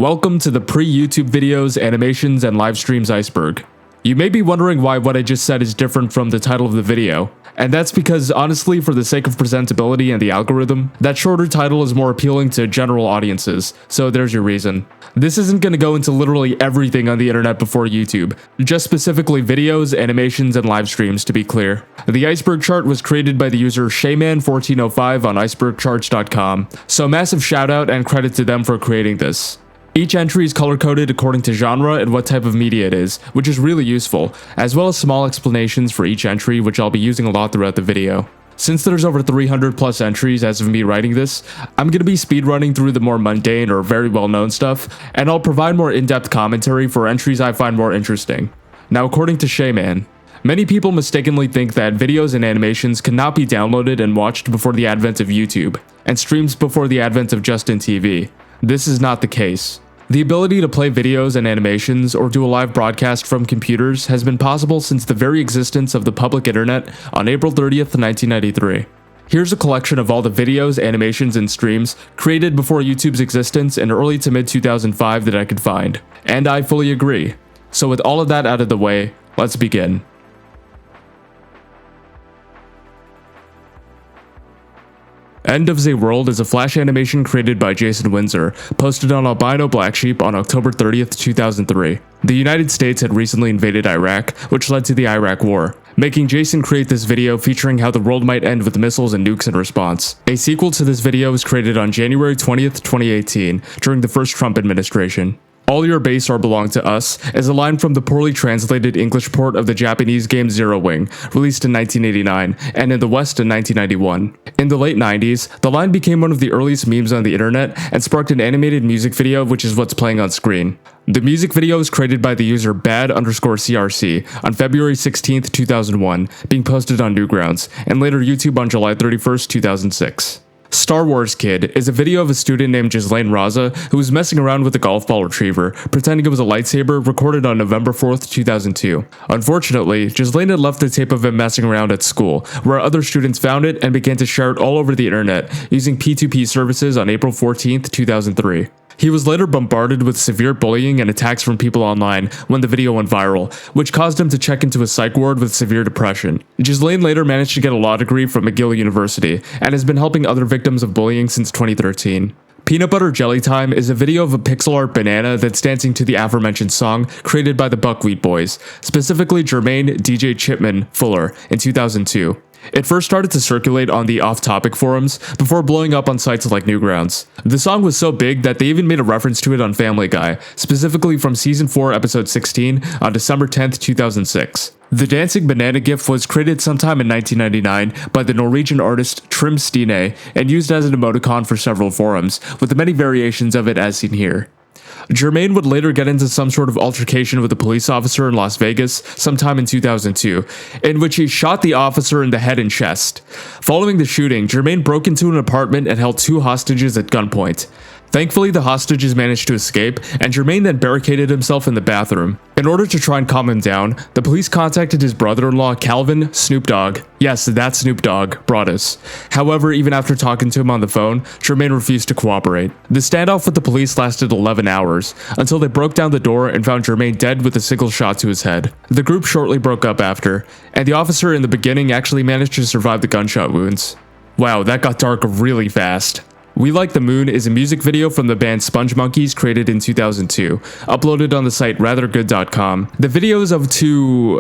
Welcome to the pre-YouTube videos, animations, and live streams Iceberg. You may be wondering why what I just said is different from the title of the video, and that's because honestly, for the sake of presentability and the algorithm, that shorter title is more appealing to general audiences, so there's your reason. This isn't going to go into literally everything on the internet before YouTube, just specifically videos, animations, and live streams to be clear. The Iceberg chart was created by the user Shayman1405 on icebergcharts.com, so massive shout out and credit to them for creating this. Each entry is color-coded according to genre and what type of media it is, which is really useful, as well as small explanations for each entry which I'll be using a lot throughout the video. Since there's over 300 plus entries as of me writing this, I'm going to be speedrunning through the more mundane or very well-known stuff, and I'll provide more in-depth commentary for entries I find more interesting. Now, according to Shayman, many people mistakenly think that videos and animations cannot be downloaded and watched before the advent of YouTube, and streams before the advent of Justin TV. This is not the case. The ability to play videos and animations or do a live broadcast from computers has been possible since the very existence of the public internet on April 30th, 1993. Here's a collection of all the videos, animations, and streams created before YouTube's existence in early to mid 2005 that I could find. And I fully agree. So with all of that out of the way, let's begin. End of the World is a flash animation created by Jason Windsor, posted on Albino Black Sheep on October 30th, 2003. The United States had recently invaded Iraq, which led to the Iraq War, making Jason create this video featuring how the world might end with missiles and nukes in response. A sequel to this video was created on January 20th, 2018, during the first Trump administration. "All your base are belong to us" is a line from the poorly translated English port of the Japanese game Zero Wing, released in 1989, and in the West in 1991. In the late 90s, the line became one of the earliest memes on the internet and sparked an animated music video, which is what's playing on screen. The music video was created by the user bad_crc on February 16th, 2001, being posted on Newgrounds, and later YouTube on July 31st, 2006. Star Wars Kid is a video of a student named Ghislaine Raza who was messing around with a golf ball retriever, pretending it was a lightsaber, recorded on November 4th, 2002. Unfortunately, Ghislaine had left the tape of him messing around at school, where other students found it and began to share it all over the internet, using P2P services on April 14th, 2003. He was later bombarded with severe bullying and attacks from people online when the video went viral, which caused him to check into a psych ward with severe depression. Ghislaine later managed to get a law degree from McGill University, and has been helping other victims of bullying since 2013. Peanut Butter Jelly Time is a video of a pixel art banana that's dancing to the aforementioned song created by the Buckwheat Boys, specifically Jermaine DJ Chipman Fuller, in 2002. It first started to circulate on the off-topic forums before blowing up on sites like Newgrounds. The song was so big that they even made a reference to it on Family Guy, specifically from Season 4 Episode 16 on December 10th, 2006. The dancing banana gif was created sometime in 1999 by the Norwegian artist Trym Stine and used as an emoticon for several forums, with many variations of it as seen here. Jermaine would later get into some sort of altercation with a police officer in Las Vegas sometime in 2002, in which he shot the officer in the head and chest. Following the shooting, Jermaine broke into an apartment and held 2 hostages at gunpoint. Thankfully, the hostages managed to escape, and Jermaine then barricaded himself in the bathroom. In order to try and calm him down, the police contacted his brother-in-law Calvin Snoop Dogg, yes, that's Snoop Dogg, Broadus. However, even after talking to him on the phone, Jermaine refused to cooperate. The standoff with the police lasted 11 hours, until they broke down the door and found Jermaine dead with a single shot to his head. The group shortly broke up after, and the officer in the beginning actually managed to survive the gunshot wounds. Wow, that got dark really fast. We Like the Moon is a music video from the band Sponge Monkeys created in 2002, uploaded on the site rathergood.com. The videos of 2,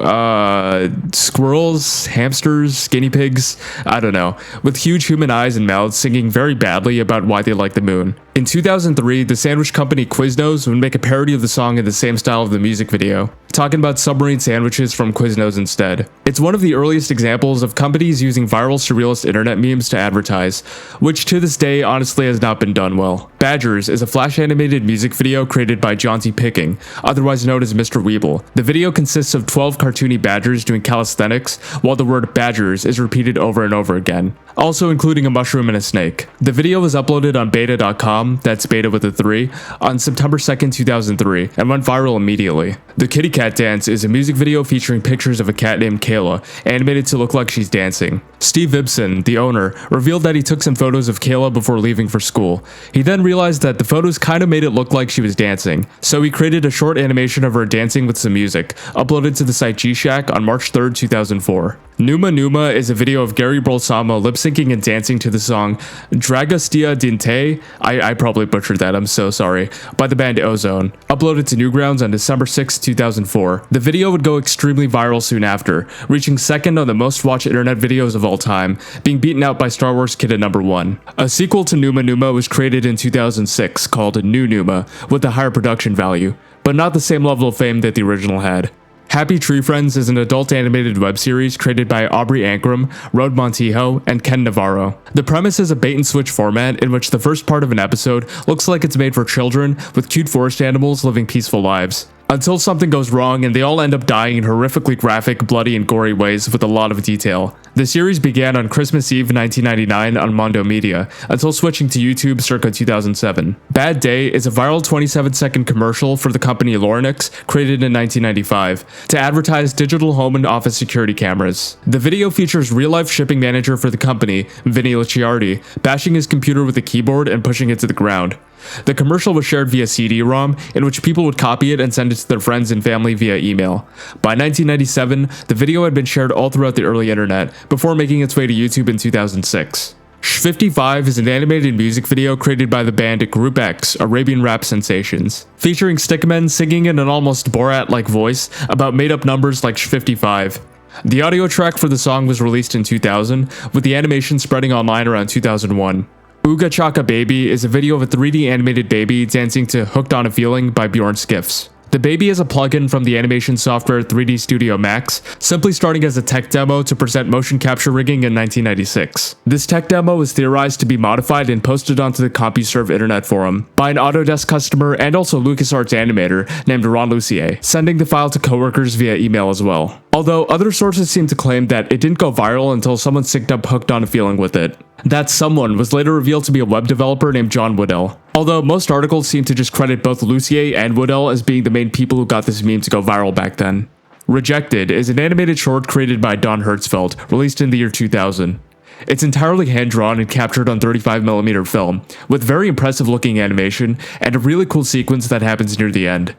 squirrels, hamsters, guinea pigs, I don't know, with huge human eyes and mouths singing very badly about why they like the moon. In 2003, the sandwich company Quiznos would make a parody of the song in the same style of the music video, talking about submarine sandwiches from Quiznos instead. It's one of the earliest examples of companies using viral surrealist internet memes to advertise, which to this day honestly has not been done well. Badgers is a flash animated music video created by Jaunty Picking, otherwise known as Mr. Weeble. The video consists of 12 cartoony badgers doing calisthenics, while the word badgers is repeated over and over again. also including a mushroom and a snake. The video was uploaded on beta.com, that's beta with a 3, on September 2nd, 2003, and went viral immediately. The Kitty Cat Dance is a music video featuring pictures of a cat named Kayla, animated to look like she's dancing. Steve Ibsen, the owner, revealed that he took some photos of Kayla before leaving for school. He then realized that the photos kinda made it look like she was dancing, so he created a short animation of her dancing with some music, uploaded to the site G-Shack on March 3rd, 2004. Numa Numa is a video of Gary Bolsama lip-syncing and dancing to the song Dragastia Dinte, I probably butchered that, I'm so sorry, by the band Ozone, uploaded to Newgrounds on December 6, 2004. The video would go extremely viral soon after, reaching second on the most watched internet videos of all time, being beaten out by Star Wars Kid at number 1. A sequel to Numa Numa was created in 2006 called New Numa, with a higher production value, but not the same level of fame that the original had. Happy Tree Friends is an adult animated web series created by Aubrey Ankrum, Rod Montijo, and Ken Navarro. The premise is a bait-and-switch format in which the first part of an episode looks like it's made for children with cute forest animals living peaceful lives, until something goes wrong and they all end up dying in horrifically graphic, bloody, and gory ways with a lot of detail. The series began on Christmas Eve 1999 on Mondo Media, until switching to YouTube circa 2007. Bad Day is a viral 27-second commercial for the company Lorinix, created in 1995, to advertise digital home and office security cameras. The video features real-life shipping manager for the company, Vinny Licciardi, bashing his computer with a keyboard and pushing it to the ground. The commercial was shared via CD-ROM, in which people would copy it and send it to their friends and family via email. By 1997, the video had been shared all throughout the early internet, before making its way to YouTube in 2006. Schfifty Five is an animated music video created by the band Group X, Arabian rap sensations, featuring stickmen singing in an almost Borat-like voice about made-up numbers like Schfifty Five. The audio track for the song was released in 2000, with the animation spreading online around 2001. Ooga Chaka Baby is a video of a 3D animated baby dancing to Hooked on a Feeling by Bjorn Skifs. The baby is a plugin from the animation software 3D Studio Max, simply starting as a tech demo to present motion capture rigging in 1996. This tech demo was theorized to be modified and posted onto the CompuServe internet forum by an Autodesk customer and also LucasArts animator named Ron Lucier, sending the file to coworkers via email as well. Although other sources seem to claim that it didn't go viral until someone synced up Hooked on a Feeling with it. That someone was later revealed to be a web developer named John Woodell. Although most articles seem to just credit both Lucier and Woodell as being the main people who got this meme to go viral back then. Rejected is an animated short created by Don Hertzfeld, released in the year 2000. It's entirely hand-drawn and captured on 35mm film, with very impressive looking animation and a really cool sequence that happens near the end.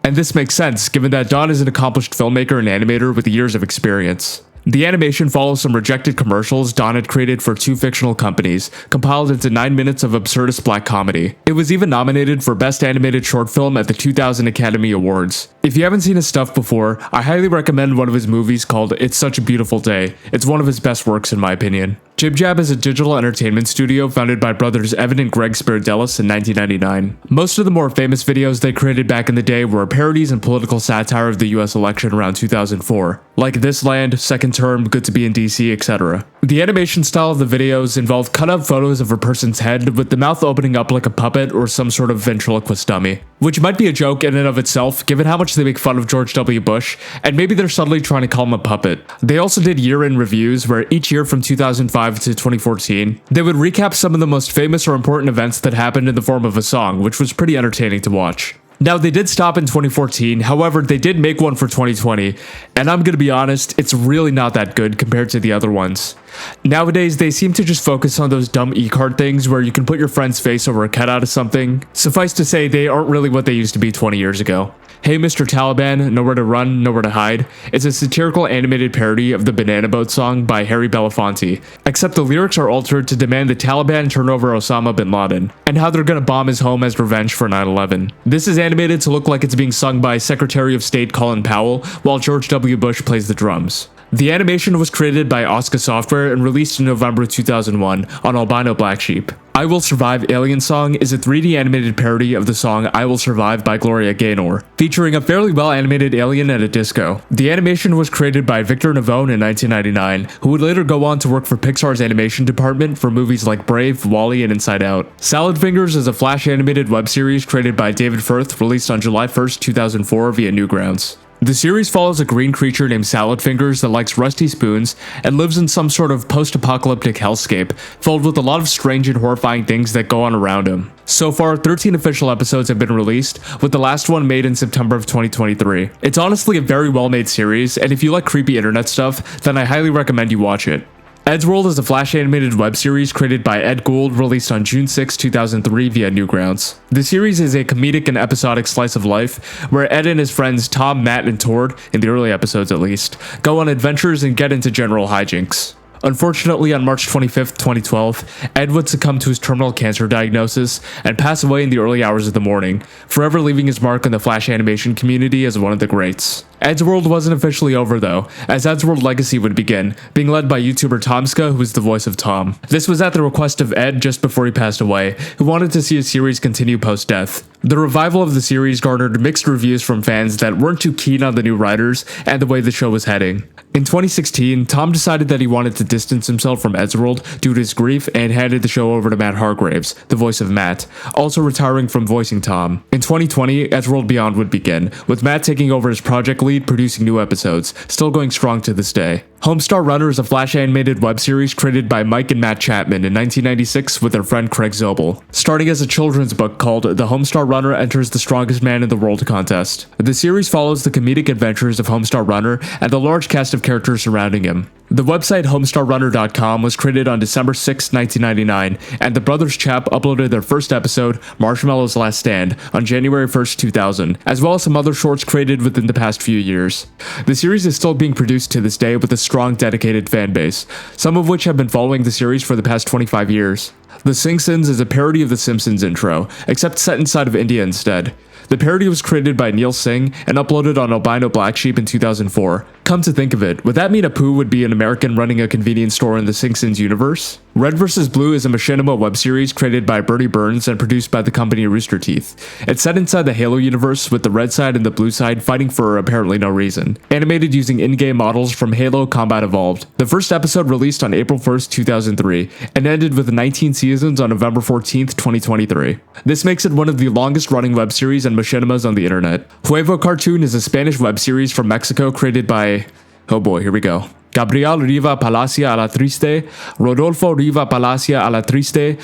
And this makes sense, given that Don is an accomplished filmmaker and animator with years of experience. The animation follows some rejected commercials Don had created for 2 fictional companies, compiled into 9 minutes of absurdist black comedy. It was even nominated for Best Animated Short Film at the 2000 Academy Awards. If you haven't seen his stuff before, I highly recommend one of his movies called It's Such a Beautiful Day. It's one of his best works in my opinion. Jib Jab is a digital entertainment studio founded by brothers Evan and Greg Spiridelis in 1999. Most of the more famous videos they created back in the day were parodies and political satire of the US election around 2004, like This Land, Second Term, Good to Be in DC, etc. The animation style of the videos involved cut-out photos of a person's head with the mouth opening up like a puppet or some sort of ventriloquist dummy, which might be a joke in and of itself given how much they make fun of George W. Bush, and maybe they're subtly trying to call him a puppet. They also did year-end reviews where each year from 2005 to 2014, they would recap some of the most famous or important events that happened in the form of a song, which was pretty entertaining to watch. Now, they did stop in 2014, however, they did make one for 2020, and I'm gonna be honest, it's really not that good compared to the other ones. Nowadays, they seem to just focus on those dumb e-card things where you can put your friend's face over a cutout of something. Suffice to say, they aren't really what they used to be 20 years ago. Hey Mr. Taliban, Nowhere to Run, Nowhere to Hide is a satirical animated parody of the Banana Boat song by Harry Belafonte, except the lyrics are altered to demand the Taliban turn over Osama bin Laden, and how they're gonna bomb his home as revenge for 9/11. This is animated to look like it's being sung by Secretary of State Colin Powell, while George W. Bush plays the drums. The animation was created by Oscar Software and released in November 2001 on Albino Black Sheep. I Will Survive Alien Song is a 3D animated parody of the song I Will Survive by Gloria Gaynor, featuring a fairly well animated alien at a disco. The animation was created by Victor Navone in 1999, who would later go on to work for Pixar's animation department for movies like Brave, WALL-E, and Inside Out. Salad Fingers is a Flash animated web series created by David Firth, released on July 1st, 2004 via Newgrounds. The series follows a green creature named Salad Fingers that likes rusty spoons and lives in some sort of post-apocalyptic hellscape filled with a lot of strange and horrifying things that go on around him. So far, 13 official episodes have been released, with the last one made in September of 2023. It's honestly a very well-made series, and if you like creepy internet stuff, then I highly recommend you watch it. Eddsworld is a Flash animated web series created by Ed Gould, released on June 6, 2003 via Newgrounds. The series is a comedic and episodic slice of life where Ed and his friends Tom, Matt, and Tord, in the early episodes at least, go on adventures and get into general hijinks. Unfortunately, on March 25, 2012, Ed would succumb to his terminal cancer diagnosis and pass away in the early hours of the morning, forever leaving his mark on the Flash animation community as one of the greats. Eddsworld wasn't officially over though, as Eddsworld Legacy would begin, being led by YouTuber Tomska, who was the voice of Tom. This was at the request of Ed just before he passed away, who wanted to see his series continue post-death. The revival of the series garnered mixed reviews from fans that weren't too keen on the new writers and the way the show was heading. In 2016, Tom decided that he wanted to distance himself from Eddsworld due to his grief and handed the show over to Matt Hargraves, the voice of Matt, also retiring from voicing Tom. In 2020, Eddsworld Beyond would begin, with Matt taking over as project lead, producing new episodes, still going strong to this day. Homestar Runner is a Flash animated web series created by Mike and Matt Chapman in 1996 with their friend Craig Zobel. Starting as a children's book called The Homestar Runner Enters the Strongest Man in the World contest. The series follows the comedic adventures of Homestar Runner and the large cast of characters surrounding him. The website homestarrunner.com was created on December 6, 1999, and the Brothers Chap uploaded their first episode, Marshmallow's Last Stand, on January 1, 2000, as well as some other shorts created within the past few years. The series is still being produced to this day with a strong, dedicated fan base, some of which have been following the series for the past 25 years. The Singhsons is a parody of the Simpsons intro, except set inside of India instead. The parody was created by Neil Singh and uploaded on Albino Black Sheep in 2004. Come to think of it, would that mean Apu would be an American running a convenience store in the Singhsons universe? Red vs. Blue is a machinima web series created by Bertie Burns and produced by the company Rooster Teeth. It's set inside the Halo universe with the red side and the blue side fighting for apparently no reason. Animated using in-game models from Halo Combat Evolved. The first episode released on April 1st, 2003, and ended with 19 seasons on November 14th, 2023. This makes it one of the longest running web series and machinimas on the internet. Huevocartoon is a Spanish web series from Mexico created by... oh boy, here we go. Gabriel Riva Palacia a la Triste, Rodolfo Riva Palacia a la Triste,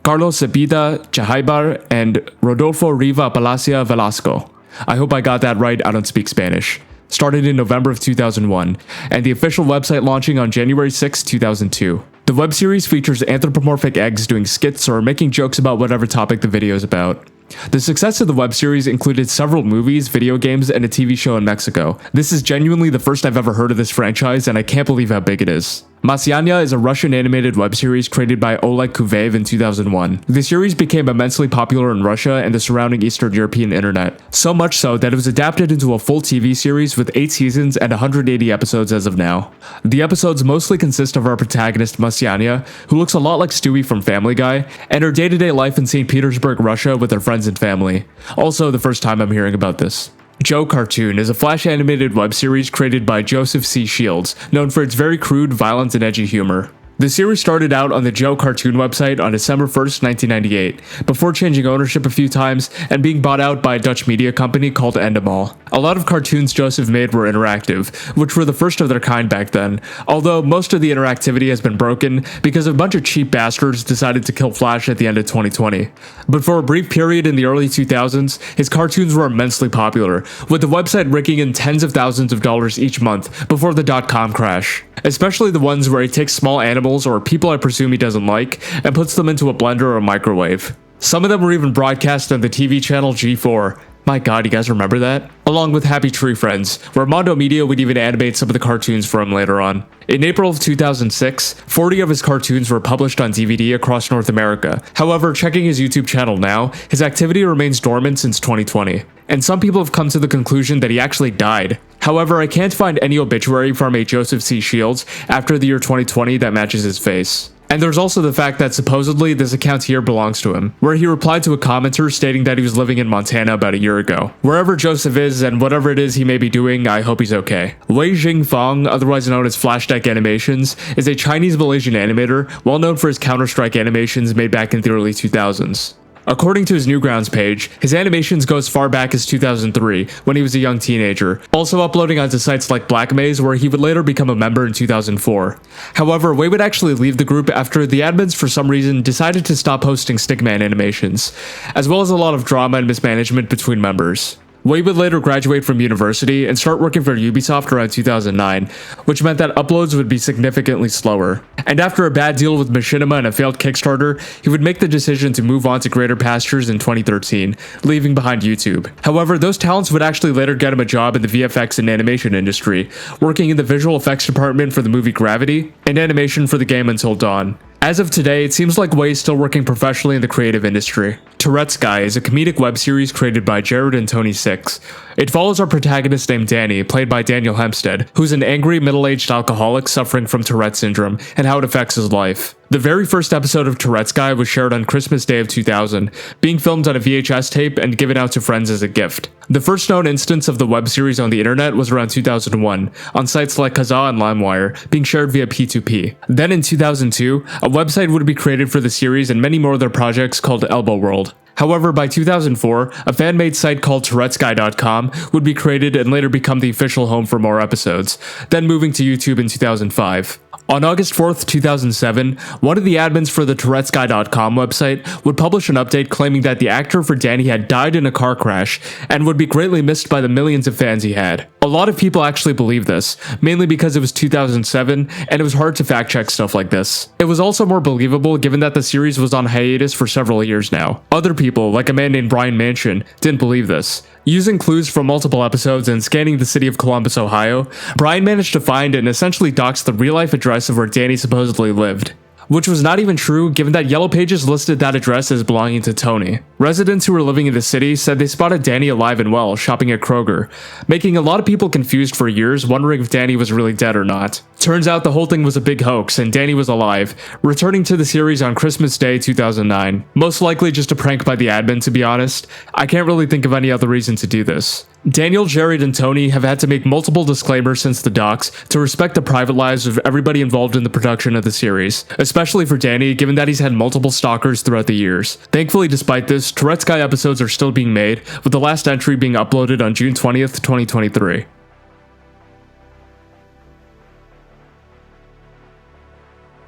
Carlos Cepeda Chahaibar, and Rodolfo Riva Palacia Velasco. I hope I got that right, I don't speak Spanish. Started in November of 2001, and the official website launching on January 6, 2002. The web series features anthropomorphic eggs doing skits or making jokes about whatever topic the video is about. The success of the web series included several movies, video games, and a TV show in Mexico. This is genuinely the first I've ever heard of this franchise, and I can't believe how big it is. Masyanya is a Russian animated web series created by Oleg Kuvev in 2001. The series became immensely popular in Russia and the surrounding Eastern European internet, so much so that it was adapted into a full TV series with 8 seasons and 180 episodes as of now. The episodes mostly consist of our protagonist Masyanya, who looks a lot like Stewie from Family Guy, and her day-to-day life in St. Petersburg, Russia with her friends and family. Also the first time I'm hearing about this. XiaoXiao is a Flash animated web series created by Joseph C. Shields, known for its very crude, violent, and edgy humor. The series started out on the XiaoXiao website on December 1st, 1998, before changing ownership a few times and being bought out by a Dutch media company called Endemol. A lot of cartoons Joseph made were interactive, which were the first of their kind back then, although most of the interactivity has been broken because a bunch of cheap bastards decided to kill Flash at the end of 2020. But for a brief period in the early 2000s, his cartoons were immensely popular, with the website raking in tens of thousands of dollars each month before the dot-com crash. Especially the ones where he takes small animals or people I presume he doesn't like and puts them into a blender or a microwave. Some of them were even broadcast on the TV channel G4. My god, you guys remember that? Along with Happy Tree Friends, where Mondo Media would even animate some of the cartoons for him later on. In April of 2006, 40 of his cartoons were published on DVD across North America. However, checking his YouTube channel now, his activity remains dormant since 2020. And some people have come to the conclusion that he actually died. However, I can't find any obituary from a Joseph C. Shields after the year 2020 that matches his face. And there's also the fact that supposedly this account here belongs to him, where he replied to a commenter stating that he was living in Montana about a year ago. Wherever Joseph is and whatever it is he may be doing, I hope he's okay. Wei Jingfang, otherwise known as Flashdeck Animations, is a Chinese-Malaysian animator, well known for his Counter-Strike animations made back in the early 2000s. According to his Newgrounds page, his animations go as far back as 2003, when he was a young teenager, also uploading onto sites like Black Maze, where he would later become a member in 2004. However, Wei would actually leave the group after the admins for some reason decided to stop posting Stickman animations, as well as a lot of drama and mismanagement between members. Wei would later graduate from university and start working for Ubisoft around 2009, which meant that uploads would be significantly slower. And after a bad deal with Machinima and a failed Kickstarter, he would make the decision to move on to greater pastures in 2013, leaving behind YouTube. However, those talents would actually later get him a job in the VFX and animation industry, working in the visual effects department for the movie Gravity, and animation for the game Until Dawn. As of today, it seems like Wei is still working professionally in the creative industry. Tourette's Guy is a comedic web series created by Jared and Tony Six. It follows our protagonist named Danny, played by Daniel Hempstead, who's an angry middle-aged alcoholic suffering from Tourette syndrome, and how it affects his life. The very first episode of Tourette's Guy was shared on Christmas Day of 2000, being filmed on a VHS tape and given out to friends as a gift. The first known instance of the web series on the internet was around 2001, on sites like Kazaa and LimeWire, being shared via P2P. Then in 2002, a website would be created for the series and many more of their projects called Elbow World. However, by 2004, a fan-made site called TourettesGuy.com would be created and later become the official home for more episodes, then moving to YouTube in 2005. On August 4th, 2007, one of the admins for the TourettesGuy.com website would publish an update claiming that the actor for Danny had died in a car crash and would be greatly missed by the millions of fans he had. A lot of people actually believe this, mainly because it was 2007 and it was hard to fact-check stuff like this. It was also more believable given that the series was on hiatus for several years now. Other people, like a man named Brian Mansion, didn't believe this. Using clues from multiple episodes and scanning the city of Columbus, Ohio, Brian managed to find and essentially dox the real-life address of where Danny supposedly lived. Which was not even true given that Yellow Pages listed that address as belonging to Tony. Residents who were living in the city said they spotted Danny alive and well shopping at Kroger, making a lot of people confused for years, wondering if Danny was really dead or not. Turns out the whole thing was a big hoax and Danny was alive, returning to the series on Christmas Day 2009. Most likely just a prank by the admin, to be honest. I can't really think of any other reason to do this. Daniel, Jared, and Tony have had to make multiple disclaimers since the docs to respect the private lives of everybody involved in the production of the series, especially for Danny, given that he's had multiple stalkers throughout the years. Thankfully, despite this, Tourette's Guy episodes are still being made, with the last entry being uploaded on June 20th, 2023.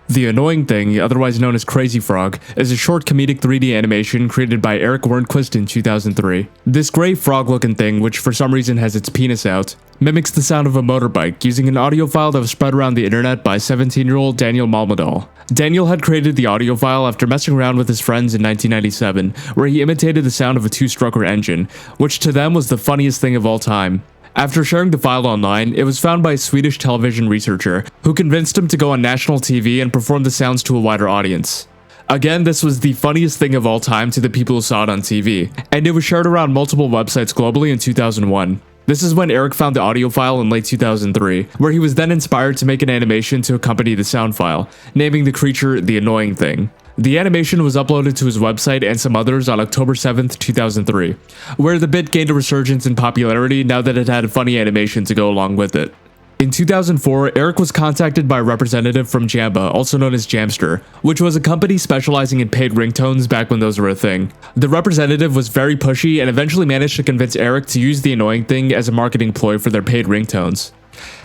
The Annoying Thing, otherwise known as Crazy Frog, is a short comedic 3D animation created by Eric Wernquist in 2003. This gray frog-looking thing, which for some reason has its penis out, mimics the sound of a motorbike using an audio file that was spread around the internet by 17-year-old Daniel Malmadal. Daniel had created the audio file after messing around with his friends in 1997, where he imitated the sound of a two-stroker engine, which to them was the funniest thing of all time. After sharing the file online, it was found by a Swedish television researcher, who convinced him to go on national TV and perform the sounds to a wider audience. Again, this was the funniest thing of all time to the people who saw it on TV, and it was shared around multiple websites globally in 2001. This is when Eric found the audio file in late 2003, where he was then inspired to make an animation to accompany the sound file, naming the creature The Annoying Thing. The animation was uploaded to his website and some others on October 7th, 2003, where the bit gained a resurgence in popularity now that it had a funny animation to go along with it. In 2004, Eric was contacted by a representative from Jamba, also known as Jamster, which was a company specializing in paid ringtones back when those were a thing. The representative was very pushy and eventually managed to convince Eric to use The Annoying Thing as a marketing ploy for their paid ringtones.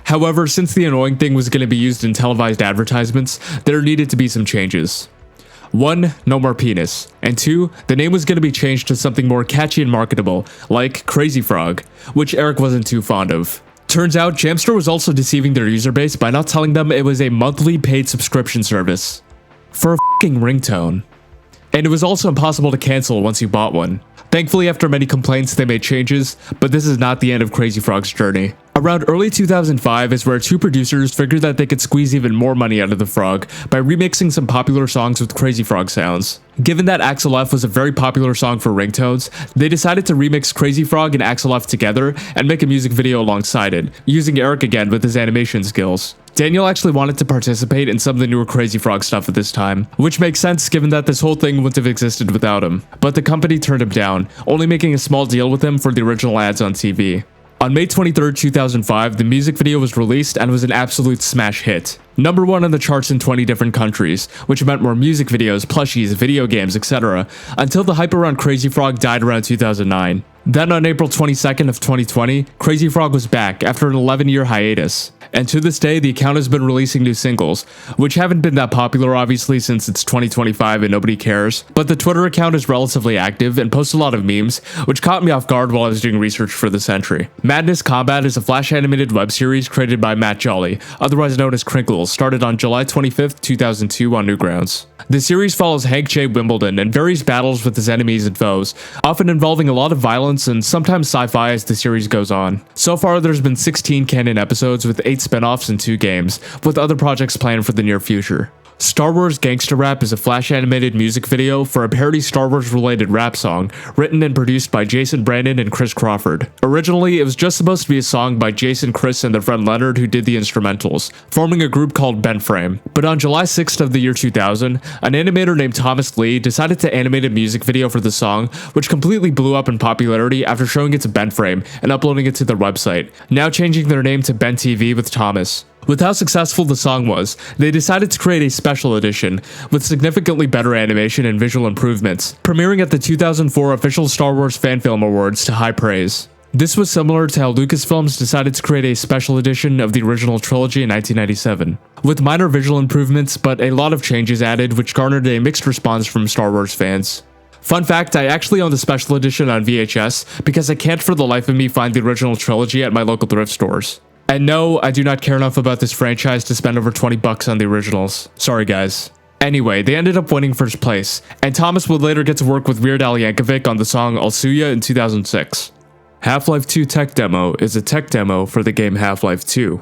However, since The Annoying Thing was going to be used in televised advertisements, there needed to be some changes. 1. No more penis. And 2. The name was going to be changed to something more catchy and marketable, like Crazy Frog, which Eric wasn't too fond of. Turns out, Jamster was also deceiving their user base by not telling them it was a monthly paid subscription service for a f***ing ringtone. And it was also impossible to cancel once you bought one. Thankfully, after many complaints, they made changes, but this is not the end of Crazy Frog's journey. Around early 2005 is where two producers figured that they could squeeze even more money out of the frog by remixing some popular songs with Crazy Frog sounds. Given that Axel F was a very popular song for ringtones, they decided to remix Crazy Frog and Axel F together and make a music video alongside it, using Eric again with his animation skills. Daniel actually wanted to participate in some of the newer Crazy Frog stuff at this time, which makes sense given that this whole thing wouldn't have existed without him. But the company turned him down, only making a small deal with him for the original ads on TV. On May 23, 2005, the music video was released and was an absolute smash hit. #1 on the charts in 20 different countries, which meant more music videos, plushies, video games, etc., until the hype around Crazy Frog died around 2009. Then on April 22nd of 2020, Crazy Frog was back after an 11-year hiatus. And to this day, the account has been releasing new singles, which haven't been that popular obviously since it's 2025 and nobody cares, but the Twitter account is relatively active and posts a lot of memes, which caught me off guard while I was doing research for this entry. Madness Combat is a flash animated web series created by Matt Jolly, otherwise known as Crinkles, started on July 25th, 2002 on Newgrounds. The series follows Hank J. Wimbledon and varies battles with his enemies and foes, often involving a lot of violence and sometimes sci-fi as the series goes on. So far, there's been 16 canon episodes with 8 spin-offs and 2 games, with other projects planned for the near future. Star Wars Gangsta Rap is a flash animated music video for a parody Star Wars related rap song, written and produced by Jason Brandon and Chris Crawford. Originally, it was just supposed to be a song by Jason, Chris, and their friend Leonard who did the instrumentals, forming a group called Ben Frame. But on July 6th of the year 2000, an animator named Thomas Lee decided to animate a music video for the song, which completely blew up in popularity after showing it to Ben Frame and uploading it to their website, now changing their name to Ben TV with Thomas. With how successful the song was, they decided to create a special edition with significantly better animation and visual improvements, premiering at the 2004 official Star Wars Fan Film Awards to high praise. This was similar to how Lucasfilms decided to create a special edition of the original trilogy in 1997, with minor visual improvements but a lot of changes added, which garnered a mixed response from Star Wars fans. Fun fact, I actually own the special edition on VHS because I can't for the life of me find the original trilogy at my local thrift stores. And no, I do not care enough about this franchise to spend over $20 on the originals. Sorry guys. Anyway, they ended up winning first place, and Thomas would later get to work with Weird Al Yankovic on the song I'll Sue Ya in 2006. Half-Life 2 Tech Demo is a tech demo for the game Half-Life 2.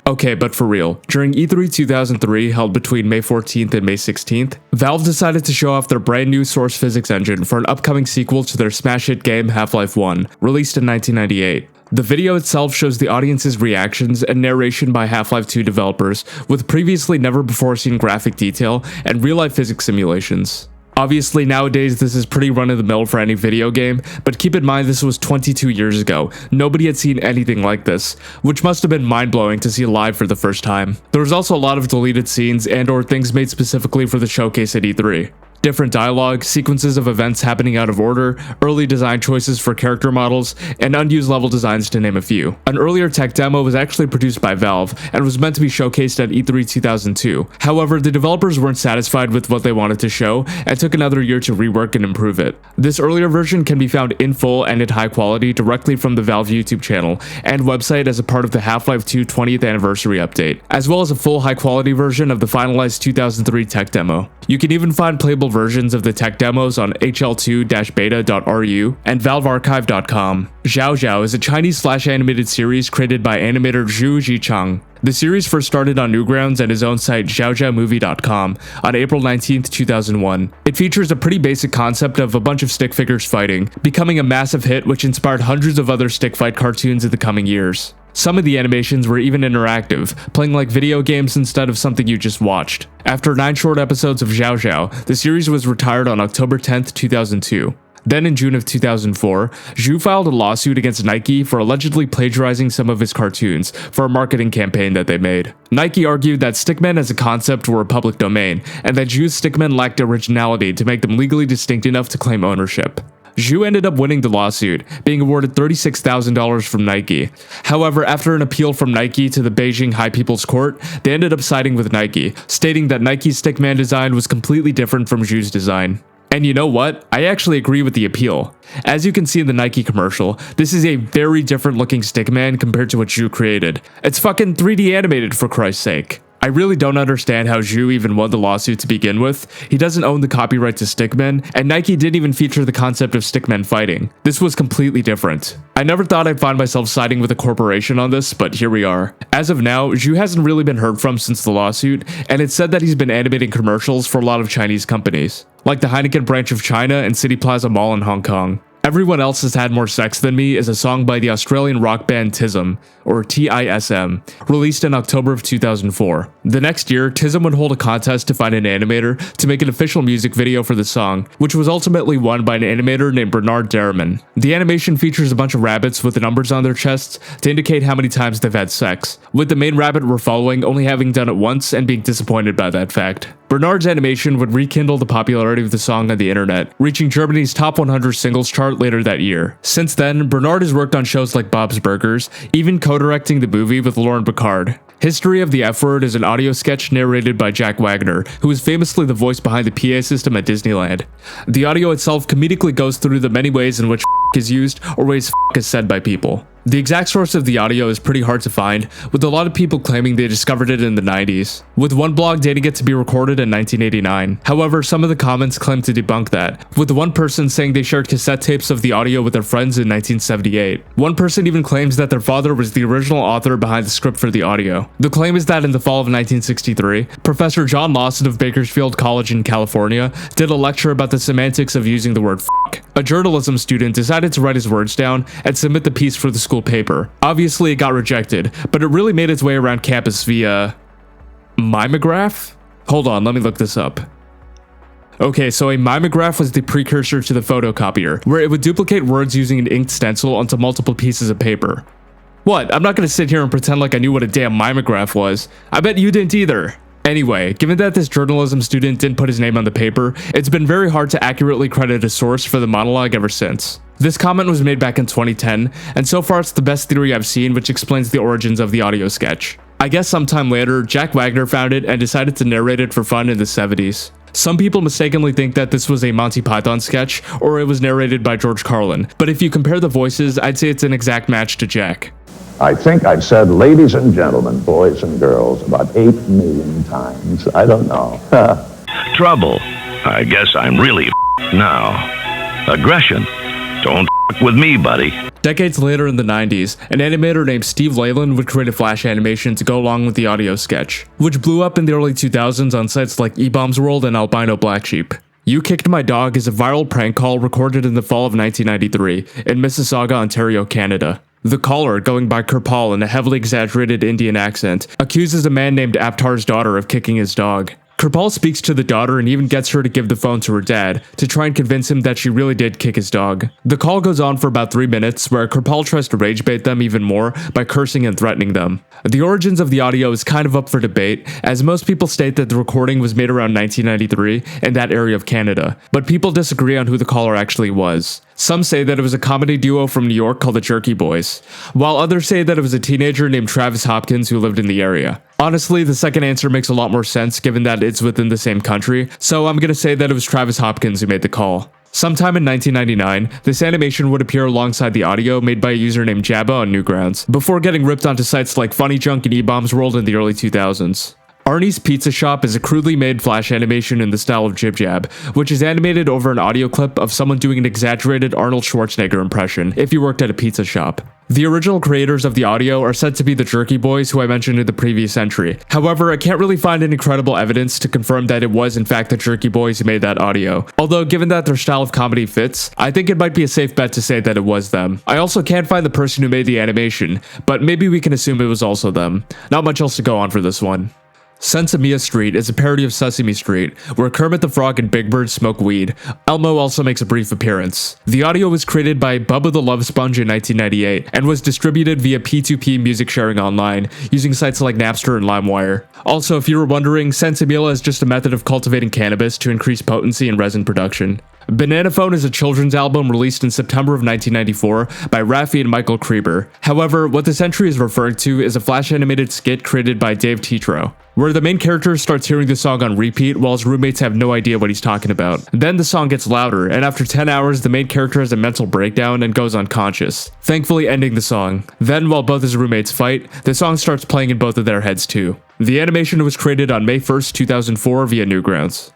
Okay, but for real, during E3 2003 held between May 14th and May 16th, Valve decided to show off their brand new source physics engine for an upcoming sequel to their smash hit game Half-Life 1, released in 1998. The video itself shows the audience's reactions and narration by Half-Life 2 developers with previously never before seen graphic detail and real-life physics simulations. Obviously, nowadays this is pretty run-of-the-mill for any video game, but keep in mind this was 22 years ago. Nobody had seen anything like this, which must have been mind-blowing to see live for the first time. There was also a lot of deleted scenes and/or things made specifically for the showcase at E3. Different dialogue, sequences of events happening out of order, early design choices for character models, and unused level designs to name a few. An earlier tech demo was actually produced by Valve and was meant to be showcased at E3 2002. However, the developers weren't satisfied with what they wanted to show and took another year to rework and improve it. This earlier version can be found in full and at high quality directly from the Valve YouTube channel and website as a part of the Half-Life 2 20th anniversary update, as well as a full high quality version of the finalized 2003 tech demo. You can even find playable versions of the tech demos on hl2-beta.ru and valvearchive.com. XiaoXiao is a Chinese slash animated series created by animator Zhu Jichang. The series first started on Newgrounds and his own site xiaoxiaomovie.com on April 19, 2001. It features a pretty basic concept of a bunch of stick figures fighting, becoming a massive hit which inspired hundreds of other stick fight cartoons in the coming years. Some of the animations were even interactive, playing like video games instead of something you just watched. After 9 short episodes of XiaoXiao, the series was retired on October 10, 2002. Then in June of 2004, Zhu filed a lawsuit against Nike for allegedly plagiarizing some of his cartoons for a marketing campaign that they made. Nike argued that Stickmen as a concept were a public domain, and that Zhu's Stickmen lacked originality to make them legally distinct enough to claim ownership. Zhu ended up winning the lawsuit, being awarded $36,000 from Nike. However, after an appeal from Nike to the Beijing High People's Court, they ended up siding with Nike, stating that Nike's Stickman design was completely different from Zhu's design. And you know what? I actually agree with the appeal. As you can see in the Nike commercial, this is a very different looking Stickman compared to what Zhu created. It's fucking 3D animated for Christ's sake. I really don't understand how Zhu even won the lawsuit to begin with. He doesn't own the copyright to Stickmen, and Nike didn't even feature the concept of Stickmen fighting. This was completely different. I never thought I'd find myself siding with a corporation on this, but here we are. As of now, Zhu hasn't really been heard from since the lawsuit, and it's said that he's been animating commercials for a lot of Chinese companies, like the Heineken branch of China and City Plaza Mall in Hong Kong. Everyone Else Has Had More Sex Than Me is a song by the Australian rock band TISM, or TISM, released in October of 2004. The next year, TISM would hold a contest to find an animator to make an official music video for the song, which was ultimately won by an animator named Bernard Derriman. The animation features a bunch of rabbits with numbers on their chests to indicate how many times they've had sex, with the main rabbit we're following only having done it once and being disappointed by that fact. Bernard's animation would rekindle the popularity of the song on the internet, reaching Germany's top 100 singles chart later that year. Since then, Bernard has worked on shows like Bob's Burgers, even co-directing the movie with Lauren Bacall. History of the F-Word is an audio sketch narrated by Jack Wagner, who is famously the voice behind the PA system at Disneyland. The audio itself comedically goes through the many ways in which is used or ways is said by people. The exact source of the audio is pretty hard to find, with a lot of people claiming they discovered it in the 90s, with one blog dating it to be recorded in 1989. However, some of the comments claim to debunk that, with one person saying they shared cassette tapes of the audio with their friends in 1978. One person even claims that their father was the original author behind the script for the audio. The claim is that in the fall of 1963, Professor John Lawson of Bakersfield College in California did a lecture about the semantics of using the word f***. A journalism student decided to write his words down and submit the piece for the school paper. Obviously, it got rejected, but it really made its way around campus via mimeograph? Hold on, let me look this up. Okay, so a mimeograph was the precursor to the photocopier, where it would duplicate words using an inked stencil onto multiple pieces of paper. What? I'm not gonna sit here and pretend like I knew what a damn mimeograph was. I bet you didn't either. Anyway, given that this journalism student didn't put his name on the paper, it's been very hard to accurately credit a source for the monologue ever since. This comment was made back in 2010, and so far it's the best theory I've seen which explains the origins of the audio sketch. I guess sometime later, Jack Wagner found it and decided to narrate it for fun in the 70s. Some people mistakenly think that this was a Monty Python sketch, or it was narrated by George Carlin, but if you compare the voices, I'd say it's an exact match to Jack. I think I've said ladies and gentlemen, boys and girls about 8 million times. I don't know. Trouble. I guess I'm really now. Aggression. Don't with me, buddy. Decades later in the 90s, an animator named Steve Leyland would create a flash animation to go along with the audio sketch, which blew up in the early 2000s on sites like eBombsWorld and Albino Black Sheep. You Kicked My Dog is a viral prank call recorded in the fall of 1993 in Mississauga, Ontario, Canada. The caller, going by Kirpal in a heavily exaggerated Indian accent, accuses a man named Aptar's daughter of kicking his dog. Kirpal speaks to the daughter and even gets her to give the phone to her dad to try and convince him that she really did kick his dog. The call goes on for about 3 minutes, where Kirpal tries to rage bait them even more by cursing and threatening them. The origins of the audio is kind of up for debate, as most people state that the recording was made around 1993 in that area of Canada, but people disagree on who the caller actually was. Some say that it was a comedy duo from New York called the Jerky Boys, while others say that it was a teenager named Travis Hopkins who lived in the area. Honestly, the second answer makes a lot more sense given that it's within the same country, so I'm gonna say that it was Travis Hopkins who made the call. Sometime in 1999, this animation would appear alongside the audio made by a user named Jabba on Newgrounds, before getting ripped onto sites like Funny Junk and eBombsWorld in the early 2000s. Arnie's Pizza Shop is a crudely made flash animation in the style of Jib Jab, which is animated over an audio clip of someone doing an exaggerated Arnold Schwarzenegger impression if he worked at a pizza shop. The original creators of the audio are said to be the Jerky Boys who I mentioned in the previous entry. However, I can't really find any credible evidence to confirm that it was in fact the Jerky Boys who made that audio. Although given that their style of comedy fits, I think it might be a safe bet to say that it was them. I also can't find the person who made the animation, but maybe we can assume it was also them. Not much else to go on for this one. Sensimilla Street is a parody of Sesame Street, where Kermit the Frog and Big Bird smoke weed. Elmo also makes a brief appearance. The audio was created by Bubba the Love Sponge in 1998, and was distributed via P2P music sharing online, using sites like Napster and LimeWire. Also, if you were wondering, Sensimilla is just a method of cultivating cannabis to increase potency in resin production. Banana Phone is a children's album released in September of 1994 by Raffi and Michael Krieber. However, what this entry is referring to is a flash animated skit created by Dave Tetro, where the main character starts hearing the song on repeat while his roommates have no idea what he's talking about. Then the song gets louder, and after 10 hours the main character has a mental breakdown and goes unconscious, thankfully ending the song. Then while both his roommates fight, the song starts playing in both of their heads too. The animation was created on May 1st, 2004 via Newgrounds.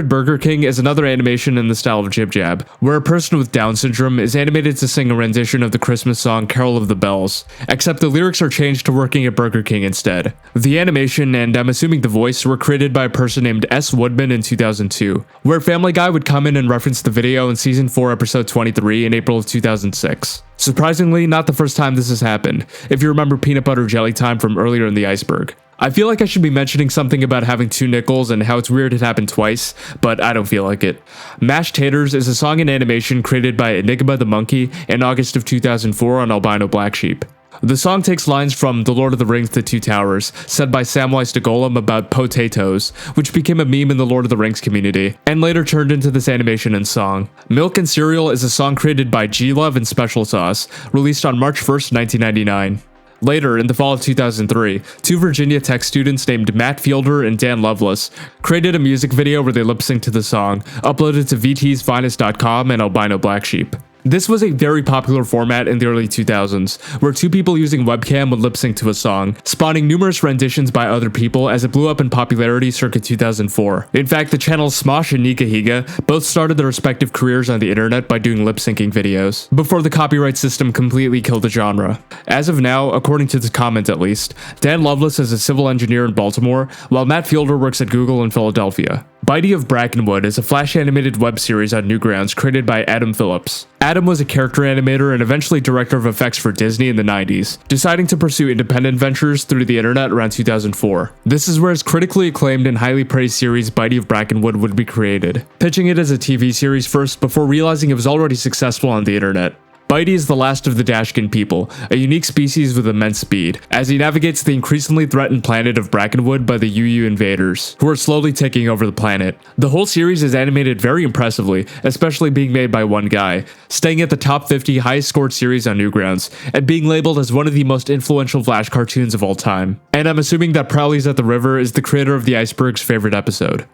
Burger King is another animation in the style of Jib Jab, where a person with Down syndrome is animated to sing a rendition of the Christmas song Carol of the Bells, except the lyrics are changed to working at Burger King instead. The animation, and I'm assuming the voice, were created by a person named S. Woodman in 2002, where Family Guy would come in and reference the video in Season 4 Episode 23 in April of 2006. Surprisingly, not the first time this has happened, if you remember Peanut Butter Jelly Time from earlier in the Iceberg. I feel like I should be mentioning something about having 2 nickels and how it's weird it happened twice, but I don't feel like it. Mashed Taters is a song and animation created by Enigma the Monkey in August of 2004 on Albino Black Sheep. The song takes lines from The Lord of the Rings The Two Towers, said by Samwise the Golem about potatoes, which became a meme in the Lord of the Rings community, and later turned into this animation and song. Milk and Cereal is a song created by G-Love and Special Sauce, released on March 1st, 1999. Later, in the fall of 2003, 2 Virginia Tech students named Matt Fielder and Dan Lovelace created a music video where they lip-synced to the song, uploaded to vtsfinest.com and Albino Black Sheep. This was a very popular format in the early 2000s, where 2 people using webcam would lip-sync to a song, spawning numerous renditions by other people as it blew up in popularity circa 2004. In fact, the channels Smosh and Nika Higa both started their respective careers on the internet by doing lip-syncing videos, before the copyright system completely killed the genre. As of now, according to the comment at least, Dan Lovelace is a civil engineer in Baltimore, while Matt Fielder works at Google in Philadelphia. Bitey of Brackenwood is a Flash animated web series on Newgrounds created by Adam Phillips. Adam was a character animator and eventually director of effects for Disney in the 90s, deciding to pursue independent ventures through the internet around 2004. This is where his critically acclaimed and highly praised series Bitey of Brackenwood would be created, pitching it as a TV series first before realizing it was already successful on the internet. Bitey is the last of the Dashkin people, a unique species with immense speed, as he navigates the increasingly threatened planet of Brackenwood by the UU invaders, who are slowly taking over the planet. The whole series is animated very impressively, especially being made by one guy, staying at the top 50 highest scored series on Newgrounds, and being labeled as one of the most influential Flash cartoons of all time. And I'm assuming that Prowley's at the River is the creator of the Iceberg's favorite episode.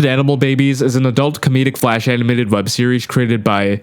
Animal Babies is an adult comedic Flash animated web series created by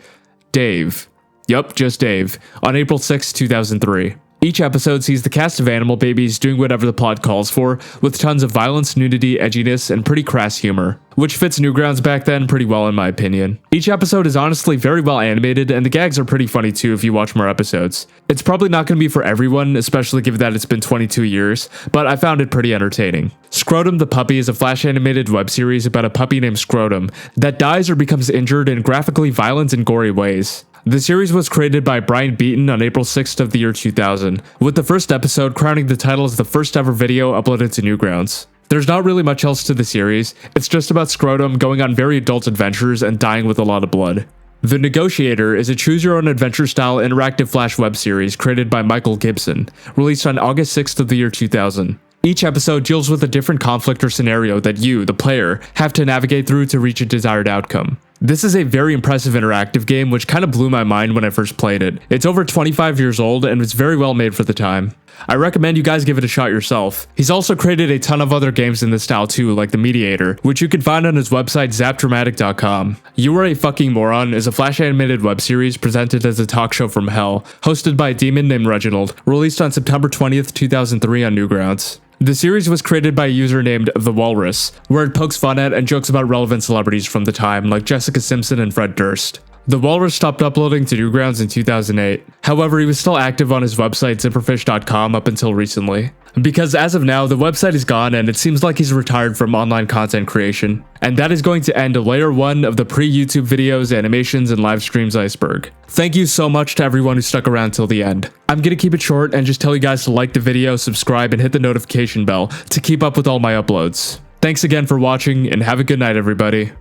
Dave. Yup, just Dave, on April 6, 2003. Each episode sees the cast of Animal Babies doing whatever the plot calls for, with tons of violence, nudity, edginess, and pretty crass humor, which fits Newgrounds back then pretty well in my opinion. Each episode is honestly very well animated, and the gags are pretty funny too if you watch more episodes. It's probably not going to be for everyone, especially given that it's been 22 years, but I found it pretty entertaining. Scrotum the Puppy is a Flash animated web series about a puppy named Scrotum that dies or becomes injured in graphically violent and gory ways. The series was created by Brian Beaton on April 6th of the year 2000, with the first episode crowning the title as the first ever video uploaded to Newgrounds. There's not really much else to the series, it's just about Scrotum going on very adult adventures and dying with a lot of blood. The Negotiator is a choose-your-own-adventure style interactive Flash web series created by Michael Gibson, released on August 6th of the year 2000. Each episode deals with a different conflict or scenario that you, the player, have to navigate through to reach a desired outcome. This is a very impressive interactive game which kind of blew my mind when I first played it. It's over 25 years old and it's very well made for the time. I recommend you guys give it a shot yourself. He's also created a ton of other games in this style too, like The Mediator, which you can find on his website zapdramatic.com. You Are a Fucking Moron is a Flash animated web series presented as a talk show from hell, hosted by a demon named Reginald, released on September 20th, 2003 on Newgrounds. The series was created by a user named The Walrus, where it pokes fun at and jokes about relevant celebrities from the time, like Jessica Simpson and Fred Durst. The Walrus stopped uploading to Newgrounds in 2008, however he was still active on his website zipperfish.com up until recently. Because as of now, the website is gone and it seems like he's retired from online content creation. And that is going to end layer 1 of the pre-YouTube videos, animations, and live streams Iceberg. Thank you so much to everyone who stuck around till the end. I'm gonna keep it short and just tell you guys to like the video, subscribe, and hit the notification bell to keep up with all my uploads. Thanks again for watching and have a good night everybody.